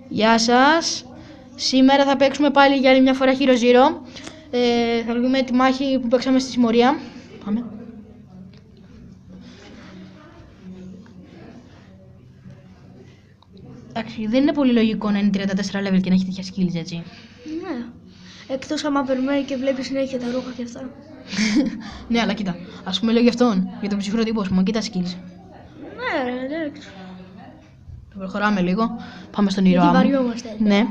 Γεια σας. Σήμερα θα παίξουμε πάλι για άλλη μια φορά Hero Zero. Θα δούμε τη μάχη που παίξαμε στη συμμορία. Πάμε. Εντάξει, δεν είναι πολύ λογικό να είναι 34 level και να έχει τέτοια skills, έτσι. Ναι. Εκτός άμα περιμένει και βλέπει συνέχεια τα ρούχα και αυτά. Ναι, αλλά κοίτα. Ας πούμε λέω για αυτόν, για τον ψυχρό τύπο, ας πούμε, κοίτα skills. Ναι, ρε, εντάξει. Προχωράμε λίγο. Πάμε στον ήρωα. Γιατί βαριόμαστε. Ναι.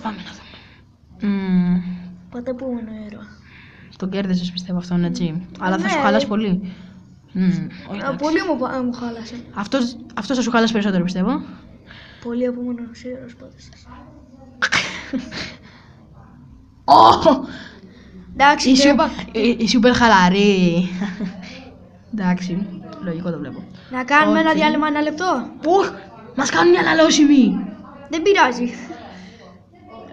Πάμε να δούμε. Πάτε πού είναι ο ήρωα. Τον κέρδισες πιστεύω αυτόν, έτσι. Αλλά θα Ναι. σου χαλάσει πολύ. Πολύ μου χάλασε. Αυτός θα σου χαλάσει περισσότερο πιστεύω. Πολύ επόμενος ήρωας πάτε σας. Εντάξει, Η super χαλαρή. Εντάξει, λογικό το βλέπω. να κάνουμε ένα διάλειμμα 1 λεπτό. Πού, μας κάνουν μια αναλώσιμη. Δεν πειράζει.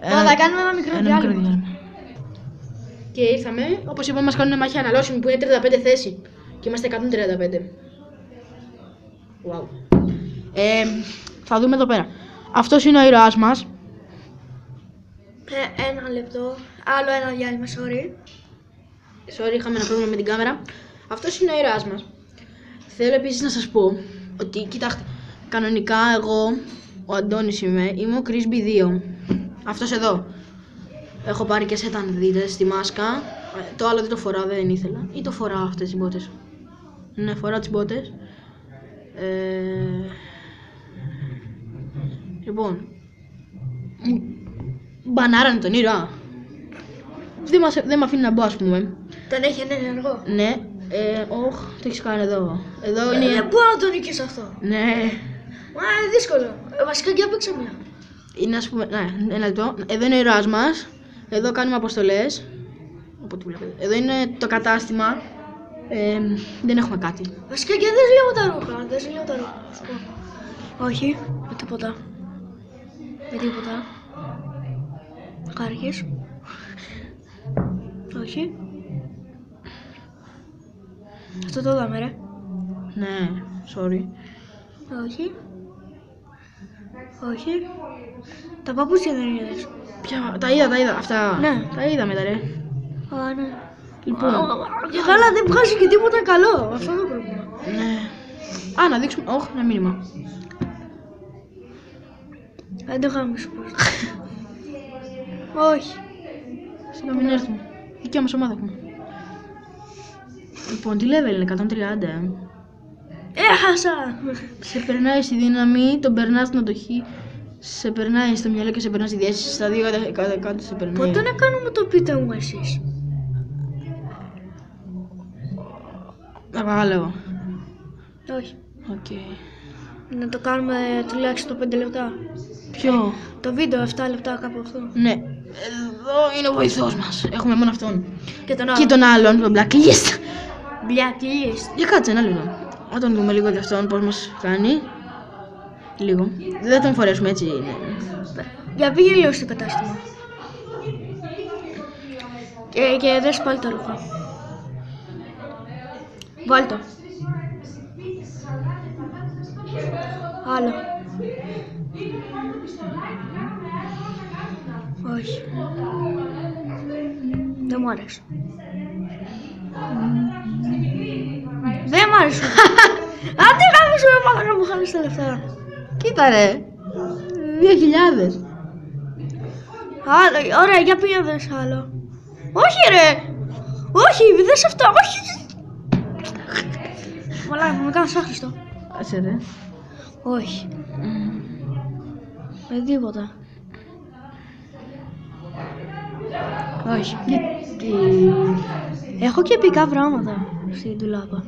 Θα κάνουμε ένα μικρό διάλειμμα. Και ήρθαμε, όπως είπαμε, μας κάνουν μάχη αναλώσιμη που είναι 35 θέση. Και είμαστε 135. Wow. Θα δούμε εδώ πέρα. Αυτός είναι ο ήρωάς μας. 1 λεπτό. Άλλο ένα διάλειμμα, sorry. Sorry, είχαμε ένα πρόβλημα με την κάμερα. Αυτός είναι ο ήρωάς μας. Θέλω επίσης να σας πω ότι, κοιτάξτε, κανονικά εγώ, ο Αντώνης είμαι ο Chris B2. Αυτός εδώ. Έχω πάρει και set αν δείτε στη μάσκα. Το άλλο δεν το φοράω, δεν ήθελα. Ή το φοράω αυτές τις μπότες. Ναι, φοράω τις μπότες. Λοιπόν, μπανάρανε τον ήρωα. Δεν με αφήνει να μπω, ας πούμε. Τον έχει ενεργό. Ναι, το έχεις κάνει εδώ. Εδώ είναι. Δεν μπορώ να τον νικήσω αυτό. Ναι. Μα είναι δύσκολο. Βασικά και έπαιξε μια. Είναι, ας πούμε, ναι, ένα λεπτό. Εδώ είναι ο ήρωας μας. Εδώ κάνουμε αποστολές. Οπότε βλέπετε. Εδώ είναι το κατάστημα. Δεν έχουμε κάτι. Βασικά και δες λίγο τα ρούχα. Δες λίγο τα ρούχα. Σου πω. Όχι, με τίποτα. Με τίποτα. Χάρηκες. Όχι. Αυτό το δάμε, ρε. Ναι, sorry. Όχι. Όχι. Τα παπούτσια δεν είδες. Ποια, τα είδα, αυτά. Ναι. Τα είδαμε, ρε. Α, ναι. Λοιπόν. Καλά, δεν βγάζει και τίποτα καλό. Αυτό είναι το πρόβλημα. Ναι. Να δείξουμε. Όχι, ένα μήνυμα. Δεν το είχαμε σου πω. Όχι. Να μην έρθουμε. Δικιά μας ομάδα έχουμε. Λοιπόν, τι level είναι, 130. Έχασα! Σε περνάει στη δύναμη, τον περνάς στην αντοχή. Σε περνάει στο μυαλό και σε περνάει στη διέστηση. Στα δύο κάτω σε περνάει. Πότε να κάνουμε το πείτε μου εσείς. Να παγαλεύω. Όχι. Οκ. Να το κάνουμε τουλάχιστον 5 λεπτά. Ποιο? Το βίντεο 7 λεπτά κάπου αυτό. Ναι. Εδώ είναι ο βοηθός μας. Έχουμε μόνο αυτόν. Και τον άλλο. Και τον άλλον, τον Blacklist. Blacklist. Για κάτσε ένα λίγο. Να τον δούμε λίγο για αυτόν πώς μας κάνει. Λίγο. Δεν τον φορέσουμε έτσι. Ναι. Για πήγε λίγο στο κατάστημα. Και δες πάλι τα ρούχα. Βάλ' το. Άλλο. Όχι. Δεν μου άρεσε. Δεν μ' άρεσε. Άντε γάμο σου, έμαθα να μου χάνεις τα λεφτά. Κοίτα ρε. 2.000. Άλλο, ωραία, για πήγαινε δες άλλο. Όχι ρε. Όχι, δες αυτό, όχι. Μαλάκα, με κάνεις άχρηστο. Άσε ρε. Όχι. Με τίποτα. Όχι. Γιατί. Έχω και επικά πράγματα στην ντουλάπα.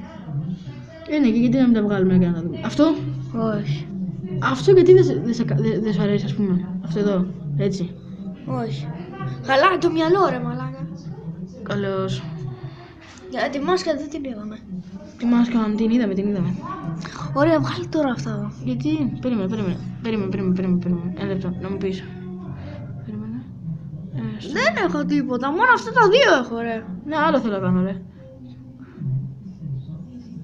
Ναι, και γιατί να μην τα βγάλουμε και να τα δούμε. Αυτό. Όχι. Αυτό γιατί δεν σου αρέσει, ας πούμε. Αυτό εδώ. Έτσι. Όχι. Χαλάει το μυαλό ρε μαλάκα. Καλώς. Για τη μάσκα δεν την είδαμε. Τη μάσκα την είδαμε. Ωραία, βγάλει τώρα αυτά εδώ. Γιατί. Περίμενε. Ένα λεπτό, να μου πεις. Περίμενε. Δεν έχω τίποτα, μόνο αυτά τα δύο έχω ρε. Ναι, άλλο θέλω να κάνω, ρε.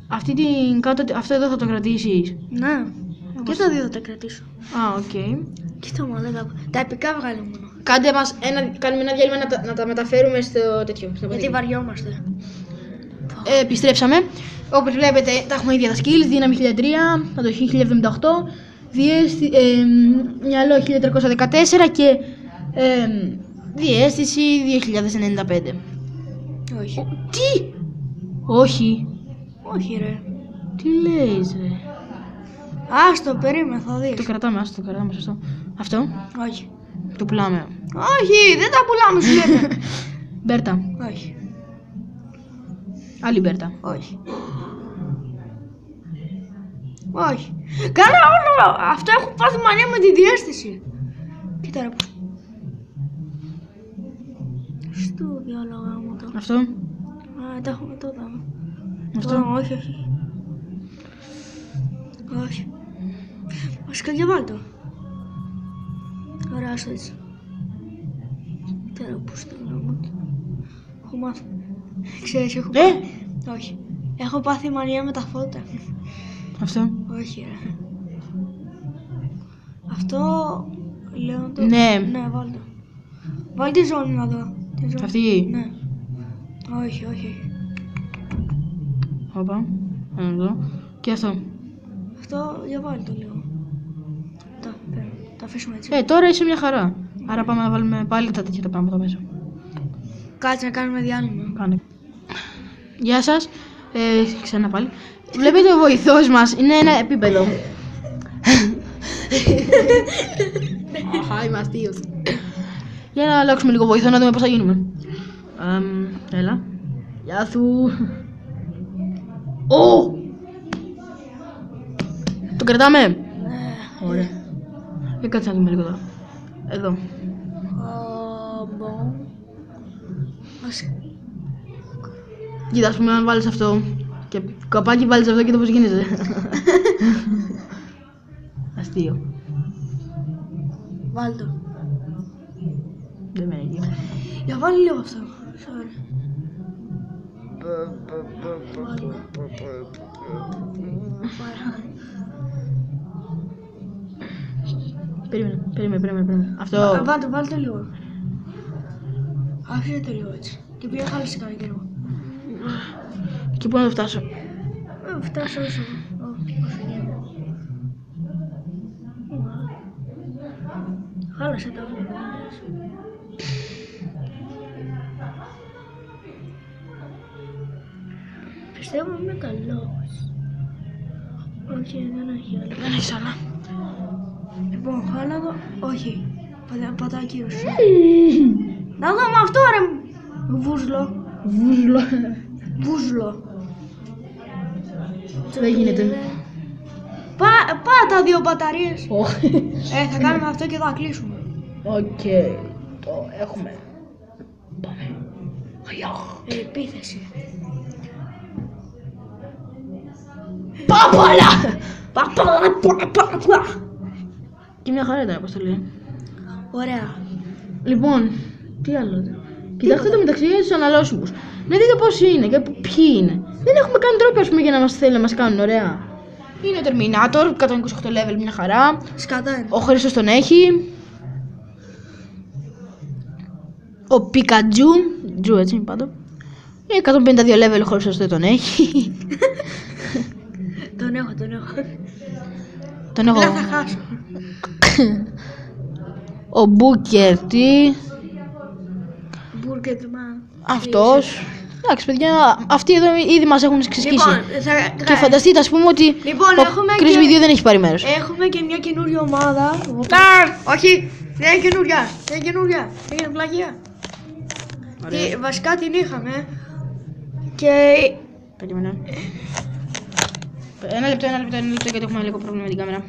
Αυτή την κάτω, αυτό εδώ θα το κρατήσεις. Ναι. Και τα δύο θα τα κρατήσω. Α, οκ. Κοίτα μου, τα επικά βγάλε μόνο. Κάνουμε ένα διάλειμμα να τα μεταφέρουμε στο τέτοιο. Στο Γιατί παντικό. βαριόμαστε. Επιστρέψαμε. Όπως βλέπετε, τα έχουμε ίδια τα skills. Δύναμη 1003, αντοχή 1078, μυαλό 1314 και διαίσθηση 2095. Όχι. Τι! Όχι. Όχι ρε. Τι λες ρε. Άστο, περίμενε, θα Το δεις. κρατάμε, άστο, το κρατάμε, σωστό. Αυτό, Όχι. το πουλάμε. Όχι, δεν τα πουλάμε σου λέτε. Μπέρτα. Όχι. Άλλη Μπέρτα. Όχι. Όχι. Καλά όλα. Αυτά έχουν πάθει μανία με τη διέστηση. Κοίτα ρε. Στο διάλογο μου το. Αυτό, Α, τα έχουμε τότε. αυτό. Όχι, όχι. Όχι. Βασικά για βάλ' το. Ωραία, άστο έτσι. Τώρα που στο νόμο του. Έχω μάθει. Ξέρεις, έχω όχι. Έχω πάθει μανία με τα φώτα. Αυτό. Όχι ρε. Αυτό λέω το... Ναι. Ναι, βάλ' το. Βάλ' τη ζώνη να δω. Τη ζώνη. Αυτή. Ναι. Όχι, όχι. Όπα. Εδώ. Και αυτό. Αυτό για βάλ' το λίγο. Τα αφήσουμε έτσι. Τώρα είσαι μια χαρά. Άρα πάμε να βάλουμε πάλι τα τέτοια τα πράγματα μέσα. Κάτσε να κάνουμε διάλειμμα. Κάνε. Γεια σας. Ξανά πάλι. Βλέπετε ο βοηθός μας είναι ένα επίπεδο. Αχα, είμαι αστείος. Για να αλλάξουμε λίγο βοηθό να δούμε πώς θα γίνουμε. Έλα. Γεια σου. Ω! Το κρατάμε. Ωραία. Κάτσε να δούμε λίγο τώρα. Εδώ. Κοίτα, ας πούμε, αν βάλεις αυτό και καπάκι βάλεις αυτό και το πώς γίνεσαι. Αστείο. Βάλ' το. Δεν με είναι. Για βάλει λίγο αυτό. Sorry. Περίμενε. Αυτό. Βάλ' το λίγο. Άφησε το λίγο έτσι. Και πήγα χάλασε κανένα καιρό. Και πού να το φτάσω. Φτάσω όσο. Χάλασε τα όλα. Πιστεύω είμαι καλός. Όχι, δεν έχει άλλο. Δεν έχεις άλλα. Λοιπόν, χάλα το. Όχι. Πατάω κύρωση. Να δούμε αυτό ρε. Βούζλο. Βούζλο. Δεν γίνεται. Πάτα δύο μπαταρίες. Όχι. Θα κάνουμε αυτό και θα κλείσουμε. Οκ. Το έχουμε. Πάμε. Επίθεση. Πάπαλα! Και μια χαρά ήταν η αποστολή. Ωραία. Λοιπόν, τι άλλο. Κοιτάξτε το μεταξύ για τους αναλώσιμους. Να δείτε πώς είναι και ποιοι είναι. Δεν έχουμε καν τρόπο, ας πούμε, για να μας θέλουν να μας κάνουν ωραία. Είναι ο Terminator, 128 level, μια χαρά. Σκατά είναι. Ο Χρήστος τον έχει. Ο Πικατζού, Τζου έτσι είναι πάντο. 152 level, ο Χρήστος δεν τον έχει. Τον έχω. Τον έχω. Απλά θα χάσω. Ο Μπούκερ, τι. Μπουργκερ man. Αυτός. Εντάξει, παιδιά, αυτοί εδώ ήδη μας έχουν ξεσκίσει. Λοιπόν, Και φανταστείτε, ας πούμε, ότι Λοιπόν, έχουμε ο Chris και- Video δεν έχει πάρει μέρος. Έχουμε και μια καινούργια ομάδα. Όχι, δεν είναι καινούργια. Είναι πλαγία. Βασικά την είχαμε. Και Περίμενε. Ένα λεπτό, γιατί έχουμε λίγο πρόβλημα με την κάμερα.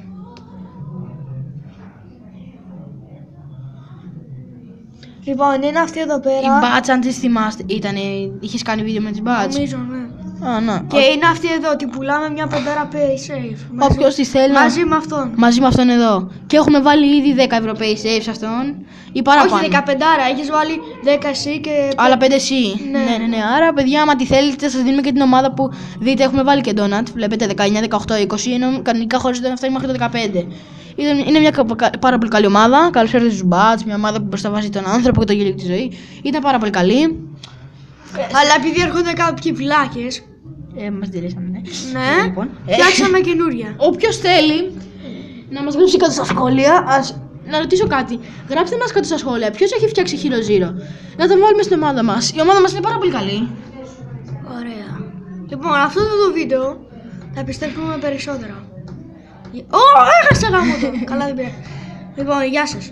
λοιπόν, είναι αυτή εδώ Η πέρα. Bats, αν τις θυμάστε, είχες κάνει βίντεο με τις Bats. Νομίζω, ναι. Α, να. Και είναι αυτή εδώ, ότι πουλάμε μια πεντάρα pay safe. Όποιος τη θέλει. Μαζί με αυτόν. Μαζί με αυτόν εδώ. Και έχουμε βάλει ήδη 10 Ευρωπαίοι save σε αυτόν. Ή παραπάνω. Όχι 15, έχεις βάλει 10 εσύ και... Άλλα 5 εσύ. Ναι. Ναι. Άρα, παιδιά, άμα τη θέλετε, σας δίνουμε και την ομάδα που δείτε. Έχουμε βάλει και donut. Βλέπετε 19, 18, 20. Ενώ κανονικά χωρίς donut φτάνει μέχρι το 15. Είναι μια πάρα πολύ καλή ομάδα. Καλώς ήρθατε στους Bats, μια ομάδα που προσταβάζει τον άνθρωπο και το γέλιο τη ζωή. Ήταν πάρα πολύ καλή. Αλλά επειδή έρχονται κάποιοι βλάκες. Μας διαλύσαμε, ναι. Ναι, Λοιπόν, φτιάξαμε καινούρια. όποιος θέλει να μας γράψει κάτω στα σχόλια, να ρωτήσω κάτι. Γράψτε μας κάτω στα σχόλια ποιος έχει φτιάξει Hero Zero. Να το βάλουμε στην ομάδα μας. Η ομάδα μας είναι πάρα πολύ καλή. Ωραία. Λοιπόν, αυτό το βίντεο θα επιστρέφουμε περισσότερο. Έχασα γάμο το. Καλά δεν πειράζει. Λοιπόν, γεια σας.